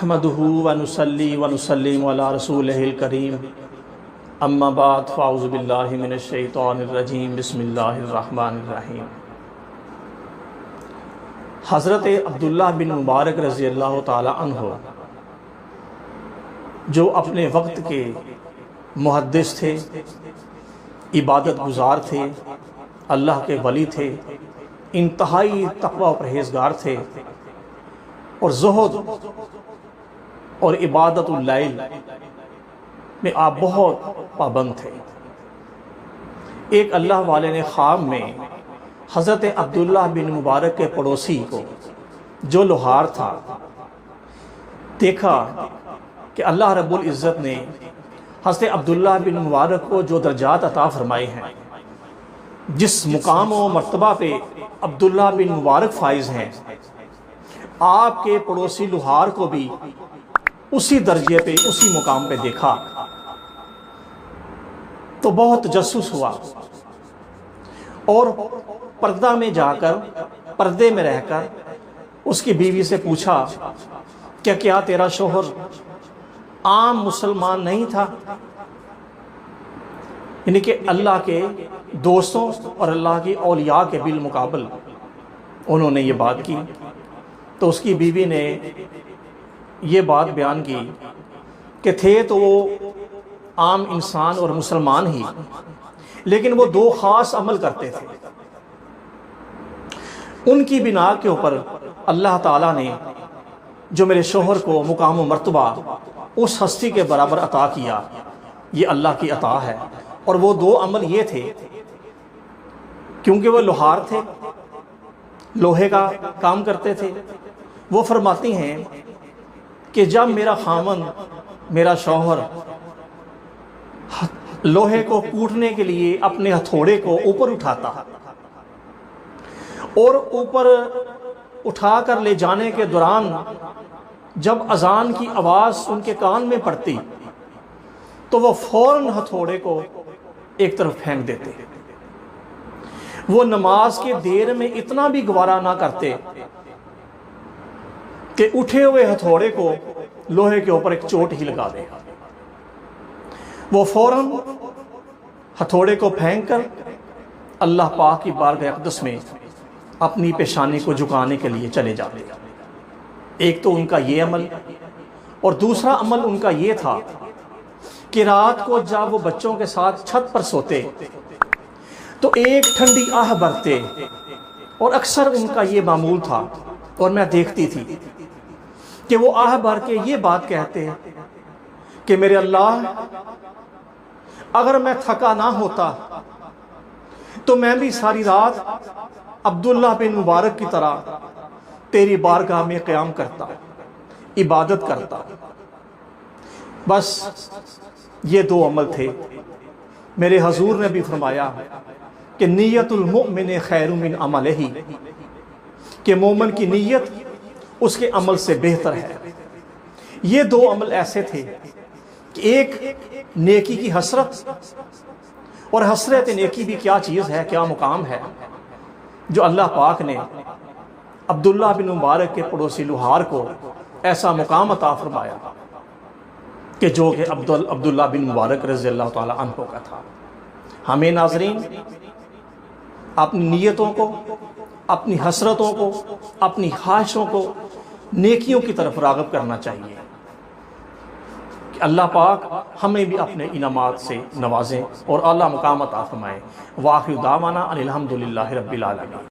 نحمدہ ونصلی ونسلم علی رسولہ الکریم اما بعد فاعوذ باللہ من الشیطان الرجیم بسم اللہ الرحمن الرحیم۔ حضرت عبداللہ بن مبارک رضی اللہ تعالی عنہ جو اپنے وقت کے محدث تھے، عبادت گزار تھے، اللہ کے ولی تھے، انتہائی تقوی و پرہیزگار تھے اور زہد اور عبادت اللیل میں آپ بہت پابند تھے۔ ایک اللہ والے نے خواب میں حضرت عبداللہ بن مبارک کے پڑوسی کو جو لوہار تھا دیکھا کہ اللہ رب العزت نے حضرت عبداللہ بن مبارک کو جو درجات عطا فرمائے ہیں، جس مقام و مرتبہ پہ عبداللہ بن مبارک فائز ہیں، آپ کے پڑوسی لوہار کو بھی اسی درجے پہ اسی مقام پہ دیکھا تو بہت تجسس ہوا اور پردہ میں جا کر، پردے میں رہ کر اس کی بیوی سے پوچھا کہ کیا تیرا شوہر عام مسلمان نہیں تھا؟ یعنی کہ اللہ کے دوستوں اور اللہ کی اولیاء کے بالمقابل انہوں نے یہ بات کی۔ تو اس کی بیوی نے یہ بات بیان کی کہ تھے تو وہ عام انسان اور مسلمان ہی، لیکن وہ دو خاص عمل کرتے تھے۔ ان کی بنا کے اوپر اللہ تعالیٰ نے جو میرے شوہر کو مقام و مرتبہ اس ہستی کے برابر عطا کیا، یہ اللہ کی عطا ہے۔ اور وہ دو عمل یہ تھے، کیونکہ وہ لوہار تھے، لوہے کا کام کرتے تھے۔ وہ فرماتی ہیں کہ جب میرا خامن، میرا شوہر لوہے کو کوٹنے کے لیے اپنے ہتھوڑے کو اوپر اٹھاتا اور اوپر اٹھا کر لے جانے کے دوران جب اذان کی آواز ان کے کان میں پڑتی تو وہ فوراً ہتھوڑے کو ایک طرف پھینک دیتے۔ وہ نماز کے دیر میں اتنا بھی گوارا نہ کرتے کہ اٹھے ہوئے ہتھوڑے کو لوہے کے اوپر ایک چوٹ ہی لگا دے۔ وہ فوراً ہتھوڑے کو پھینک کر اللہ پاک کی بارگاہ اقدس میں اپنی پیشانی کو جھکانے کے لیے چلے جاتے۔ ایک تو ان کا یہ عمل، اور دوسرا عمل ان کا یہ تھا کہ رات کو جب وہ بچوں کے ساتھ چھت پر سوتے تو ایک ٹھنڈی آہ بھرتے، اور اکثر ان کا یہ معمول تھا اور میں دیکھتی تھی کہ وہ آہ بھر کے یہ بات کہتے کہ میرے اللہ، اگر میں تھکا نہ ہوتا تو میں بھی ساری رات عبداللہ بن مبارک کی طرح تیری بارگاہ میں قیام کرتا، عبادت کرتا۔ بس یہ دو عمل تھے۔ میرے حضور نے بھی فرمایا کہ نیت المؤمن خیر من عملہ، کہ مومن کی نیت اس کے عمل سے بہتر ہے۔ یہ دو عمل ایسے تھے کہ ایک نیکی کی حسرت، اور حسرت نیکی بھی کیا چیز ہے، کیا مقام ہے، جو اللہ پاک نے عبداللہ بن مبارک کے پڑوسی لوہار کو ایسا مقام عطا فرمایا کہ جو کہ عبداللہ بن مبارک رضی اللہ تعالی عنہ کا تھا۔ ہمیں ناظرین اپنی نیتوں کو، اپنی حسرتوں کو، اپنی خواہشوں کو نیکیوں کی طرف راغب کرنا چاہیے کہ اللہ پاک ہمیں بھی اپنے انعامات سے نوازیں اور اعلیٰ مقام عطا فرمائے۔ وآخر دعوانا ان الحمد للہ رب العالمین۔